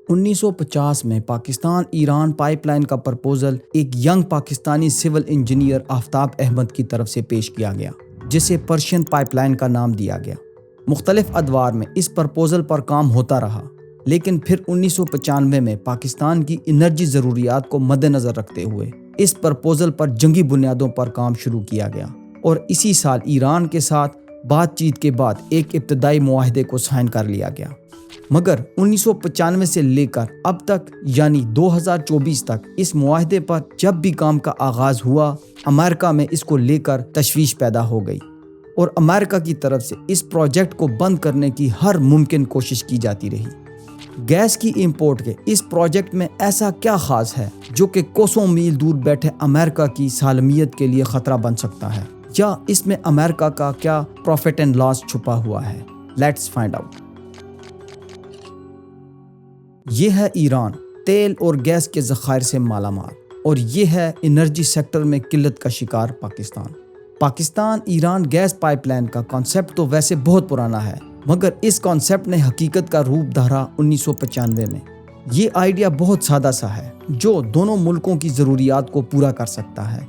1950 میں Pakistan Iran pipe line کا proposal ایک ینگ پاکستانی سول انجینئر آفتاب احمد کی طرف سے پیش کیا گیا، جسے پرشین پائپ لائن کا نام دیا گیا۔ مختلف ادوار میں اس پرپوزل پر کام ہوتا رہا، لیکن پھر 1995 میں پاکستان کی انرجی ضروریات کو مد نظر رکھتے ہوئے اس پرپوزل پر جنگی بنیادوں پر کام شروع کیا گیا، اور اسی سال ایران کے ساتھ بات چیت کے بعد ایک ابتدائی معاہدے کو سائن کر لیا گیا۔ مگر 1995 سے لے کر اب تک یعنی 2024 تک اس معاہدے پر جب بھی کام کا آغاز ہوا، امریکہ میں اس کو لے کر تشویش پیدا ہو گئی، اور امریکہ کی طرف سے اس پروجیکٹ کو بند کرنے کی ہر ممکن کوشش کی جاتی رہی۔ گیس کی امپورٹ کے اس پروجیکٹ میں ایسا کیا خاص ہے جو کہ کوسوں میل دور بیٹھے امریکہ کی سالمیت کے لیے خطرہ بن سکتا ہے، یا اس میں امریکہ کا کیا پروفٹ اینڈ لاس چھپا ہوا ہے؟ Let's find out. یہ ہے ایران، تیل اور گیس کے ذخائر سے مالا مال، اور یہ ہے انرجی سیکٹر میں قلت کا شکار Pakistan Iran gas pipeline کا کانسیپٹ تو ویسے بہت پرانا ہے، مگر اس کانسیپٹ نے حقیقت کا روپ دھارا 1995 میں۔ یہ آئیڈیا بہت سادہ سا ہے جو دونوں ملکوں کی ضروریات کو پورا کر سکتا ہے۔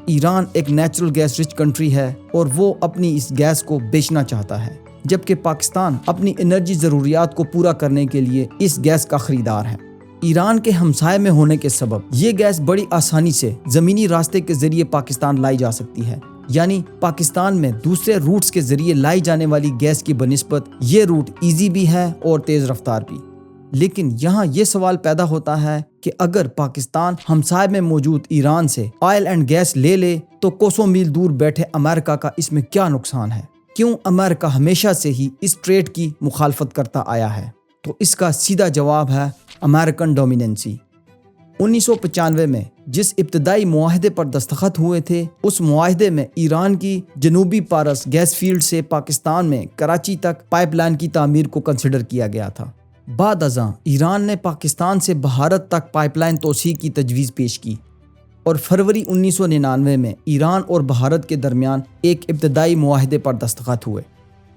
ایران ایک نیچرل گیس رچ کنٹری ہے اور وہ اپنی اس گیس کو بیچنا چاہتا ہے، جبکہ پاکستان اپنی انرجی ضروریات کو پورا کرنے کے لیے اس گیس کا خریدار ہے۔ ایران کے ہمسائے میں ہونے کے سبب یہ گیس بڑی آسانی سے زمینی راستے کے ذریعے پاکستان لائی جا سکتی ہے، یعنی پاکستان میں دوسرے روٹس کے ذریعے لائی جانے والی گیس کی بنسبت یہ روٹ ایزی بھی ہے اور تیز رفتار بھی۔ لیکن یہاں یہ سوال پیدا ہوتا ہے کہ اگر پاکستان ہمسائے میں موجود ایران سے آئل اینڈ گیس لے لے تو کوسوں میل دور بیٹھے امریکہ کا اس میں کیا نقصان ہے؟ کیوں امریکہ ہمیشہ سے ہی اس ٹریڈ کی مخالفت کرتا آیا ہے؟ تو اس کا سیدھا جواب ہے امریکن ڈومیننسی۔ 1995 میں جس ابتدائی معاہدے پر دستخط ہوئے تھے، اس معاہدے میں ایران کی جنوبی پارس گیس فیلڈ سے پاکستان میں کراچی تک پائپ لائن کی تعمیر کو کنسیڈر کیا گیا تھا۔ بعد ازاں ایران نے پاکستان سے بھارت تک پائپ لائن توسیع کی تجویز پیش کی، اور فروری 1999 میں ایران اور بھارت کے درمیان ایک ابتدائی معاہدے پر دستخط ہوئے۔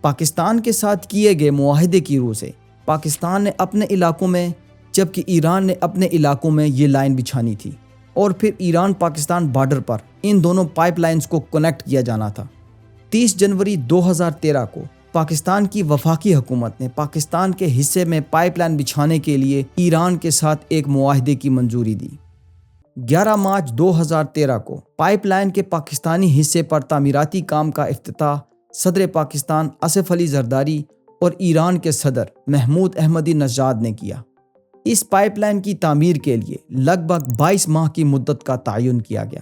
پاکستان کے ساتھ کیے گئے معاہدے کی روح سے پاکستان نے اپنے علاقوں میں جبکہ ایران نے اپنے علاقوں میں یہ لائن بچھانی تھی، اور پھر ایران پاکستان بارڈر پر ان دونوں پائپ لائنز کو کنیکٹ کیا جانا تھا۔ 30 جنوری 2013 کو پاکستان کی وفاقی حکومت نے پاکستان کے حصے میں پائپ لائن بچھانے کے لیے ایران کے ساتھ ایک معاہدے کی منظوری دی۔ 11 مارچ 2013 کو پائپ لائن کے پاکستانی حصے پر تعمیراتی کام کا افتتاح صدر پاکستان آصف علی زرداری اور ایران کے صدر محمود احمدی نژاد نے کیا۔ اس پائپ لائن کی تعمیر کے لیے لگ بھگ 22 ماہ کی مدت کا تعین کیا گیا۔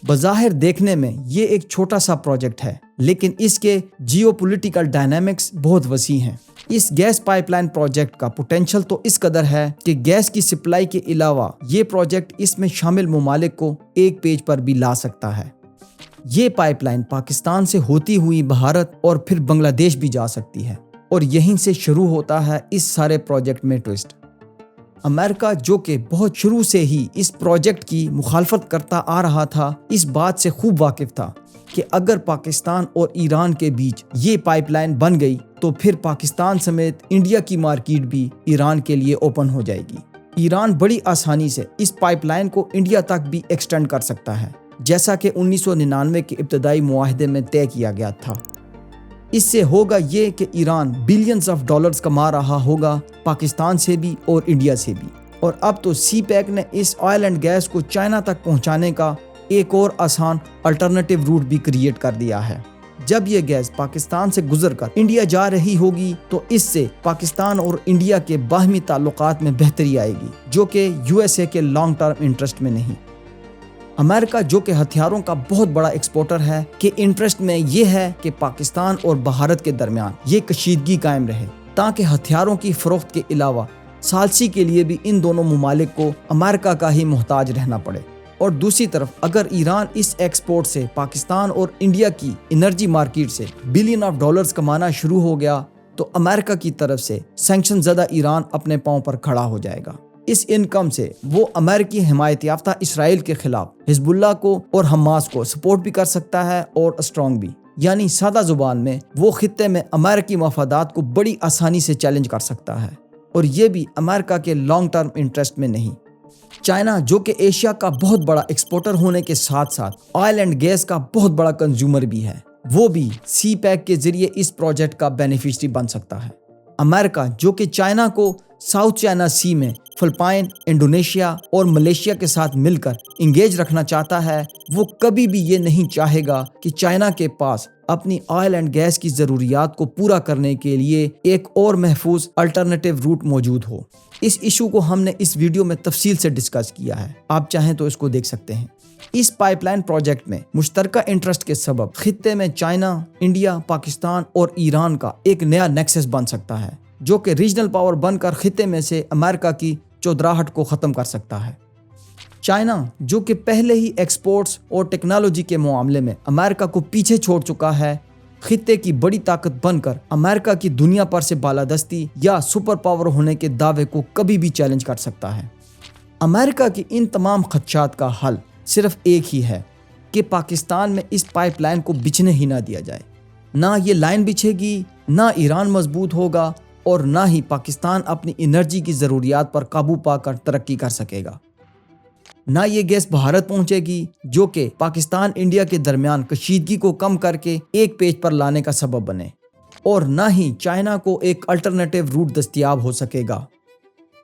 بظاہر دیکھنے میں یہ ایک چھوٹا سا پروجیکٹ ہے، لیکن اس کے جیو پولیٹیکل ڈائنامکس بہت وسیع ہیں۔ اس گیس پائپ لائن پروجیکٹ کا پوٹینشل تو اس قدر ہے کہ گیس کی سپلائی کے علاوہ یہ پروجیکٹ اس میں شامل ممالک کو ایک پیج پر بھی لا سکتا ہے۔ یہ پائپ لائن پاکستان سے ہوتی ہوئی بھارت اور پھر بنگلہ دیش بھی جا سکتی ہے، اور یہیں سے شروع ہوتا ہے اس سارے پروجیکٹ میں ٹوسٹ۔ امریکہ جو کہ بہت شروع سے ہی اس پروجیکٹ کی مخالفت کرتا آ رہا تھا، اس بات سے خوب واقف تھا کہ اگر پاکستان اور ایران کے بیچ یہ پائپ لائن بن گئی تو پھر پاکستان سمیت انڈیا کی مارکیٹ بھی ایران کے لیے اوپن ہو جائے گی۔ ایران بڑی آسانی سے اس پائپ لائن کو انڈیا تک بھی ایکسٹینڈ کر سکتا ہے، جیسا کہ 1999 کے ابتدائی معاہدے میں طے کیا گیا تھا۔ اس سے ہوگا یہ کہ ایران بلینز آف ڈالرز کما رہا ہوگا پاکستان سے بھی اور انڈیا سے بھی، اور اب تو سی پیک نے اس آئل اینڈ گیس کو چائنا تک پہنچانے کا ایک اور آسان الٹرنیٹیو روٹ بھی کریٹ کر دیا ہے۔ جب یہ گیس پاکستان سے گزر کر انڈیا جا رہی ہوگی تو اس سے پاکستان اور انڈیا کے باہمی تعلقات میں بہتری آئے گی، جو کہ USA کے لانگ ٹرم انٹرسٹ میں نہیں۔ امریکہ جو کہ ہتھیاروں کا بہت بڑا ایکسپورٹر ہے کے انٹرسٹ میں یہ ہے کہ پاکستان اور بھارت کے درمیان یہ کشیدگی قائم رہے، تاکہ ہتھیاروں کی فروخت کے علاوہ ثالثی کے لیے بھی ان دونوں ممالک کو امریکہ کا ہی محتاج رہنا پڑے۔ اور دوسری طرف اگر ایران اس ایکسپورٹ سے پاکستان اور انڈیا کی انرجی مارکیٹ سے بلین آف ڈالرز کمانا شروع ہو گیا تو امریکہ کی طرف سے سینکشن زدہ ایران اپنے پاؤں پر کھڑا ہو جائے گا۔ اس انکم سے وہ امریکی حمایت یافتہ اسرائیل کے خلاف حزب اللہ کو اور حماس کو سپورٹ بھی کر سکتا ہے اور اسٹرانگ بھی، یعنی سادہ زبان میں وہ خطے میں امریکی مفادات کو بڑی آسانی سے چیلنج کر سکتا ہے۔ اور یہ بھی امریکہ کے لانگ ٹرم انٹرسٹ میں نہیں۔ چائنا جو کہ ایشیا کا بہت بڑا ایکسپورٹر ہونے کے ساتھ ساتھ آئل اینڈ گیس کا بہت بڑا کنزیومر بھی ہے، وہ بھی سی پیک کے ذریعے اس پروجیکٹ کا بینیفیشری بن سکتا ہے۔ امریکہ جو کہ چائنا کو ساؤتھ چائنا سی میں فلپائن، انڈونیشیا اور ملیشیا کے ساتھ مل کر انگیج رکھنا چاہتا ہے، وہ کبھی بھی یہ نہیں چاہے گا کہ چائنا کے پاس اپنی آئل اینڈ گیس کی ضروریات کو پورا کرنے کے لیے ایک اور محفوظ الٹرنیٹیو روٹ موجود ہو۔ اس ایشو کو ہم نے اس ویڈیو میں تفصیل سے ڈسکس کیا ہے، آپ چاہیں تو اس کو دیکھ سکتے ہیں۔ اس پائپ لائن پروجیکٹ میں مشترکہ انٹرسٹ کے سبب خطے میں چائنا، انڈیا، پاکستان اور ایران کا ایک نیا نیکسس بن سکتا ہے، جو کہ ریجنل پاور بن کر خطے میں سے امریکہ کی چودراہٹ کو ختم کر سکتا ہے۔ چائنا جو کہ پہلے ہی ایکسپورٹس اور ٹیکنالوجی کے معاملے میں امریکہ کو پیچھے چھوڑ چکا ہے، خطے کی بڑی طاقت بن کر امریکہ کی دنیا پر سے بالادستی یا سپر پاور ہونے کے دعوے کو کبھی بھی چیلنج کر سکتا ہے۔ امریکہ کی ان تمام خدشات کا حل صرف ایک ہی ہے کہ پاکستان میں اس پائپ لائن کو بچھنے ہی نہ دیا جائے۔ نہ یہ لائن بچھے گی، نہ ایران مضبوط ہوگا اور نہ ہی پاکستان اپنی انرجی کی ضروریات پر قابو پا کر ترقی کر سکے گا۔ نہ یہ گیس بھارت پہنچے گی جو کہ پاکستان انڈیا کے درمیان کشیدگی کو کم کر کے ایک پیج پر لانے کا سبب بنے، اور نہ ہی چائنا کو ایک الٹرنیٹیو روٹ دستیاب ہو سکے گا۔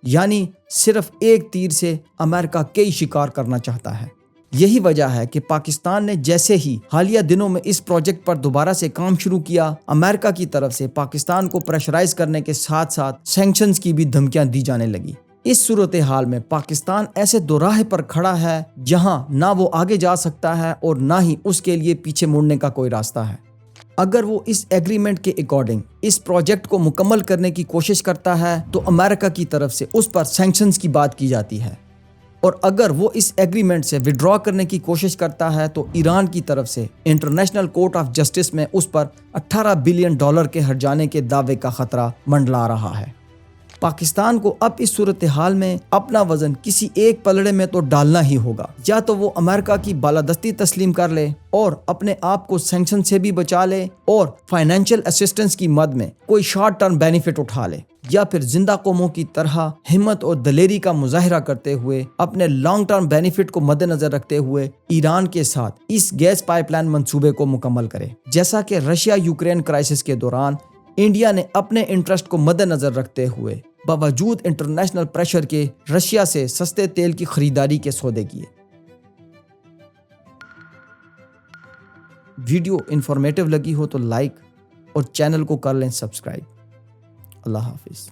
یعنی صرف ایک تیر سے امریکہ کئی شکار کرنا چاہتا ہے۔ یہی وجہ ہے کہ پاکستان نے جیسے ہی حالیہ دنوں میں اس پروجیکٹ پر دوبارہ سے کام شروع کیا، امریکہ کی طرف سے پاکستان کو پریشرائز کرنے کے ساتھ ساتھ سینکشنز کی بھی دھمکیاں دی جانے لگی۔ اس صورتحال میں پاکستان ایسے دوراہے پر کھڑا ہے جہاں نہ وہ آگے جا سکتا ہے اور نہ ہی اس کے لیے پیچھے مڑنے کا کوئی راستہ ہے۔ اگر وہ اس ایگریمنٹ کے اکارڈنگ اس پروجیکٹ کو مکمل کرنے کی کوشش کرتا ہے تو امریکہ کی طرف سے اس پر سینکشنز کی بات کی جاتی ہے، اور اگر وہ اس ایگریمنٹ سے وڈرا کرنے کی کوشش کرتا ہے تو ایران کی طرف سے انٹرنیشنل کورٹ آف جسٹس میں اس پر $18 بلین کے ہرجانے کے دعوے کا خطرہ منڈلا رہا ہے۔ پاکستان کو اب اس صورتحال میں اپنا وزن کسی ایک پلڑے میں تو ڈالنا ہی ہوگا، یا تو وہ امریکہ کی بالادستی تسلیم کر لے اور اپنے آپ کو سینکشن سے بھی بچا لے اور فائنینشیل اسسٹنس کی مد میں کوئی شارٹ ٹرم بینیفٹ اٹھا لے، یا پھر زندہ قوموں کی طرح ہمت اور دلیری کا مظاہرہ کرتے ہوئے اپنے لانگ ٹرم بینیفٹ کو مد نظر رکھتے ہوئے ایران کے ساتھ اس گیس پائپ لائن منصوبے کو مکمل کرے۔ جیسا کہ رشیا یوکرین کرائسس کے دوران انڈیا نے اپنے انٹرسٹ کو مد نظر رکھتے ہوئے باوجود انٹرنیشنل پریشر کے رشیا سے سستے تیل کی خریداری کے سودے کیے۔ ویڈیو انفارمیٹیو لگی ہو تو لائک اور چینل کو کر لیں سبسکرائب۔ اللہ حافظ۔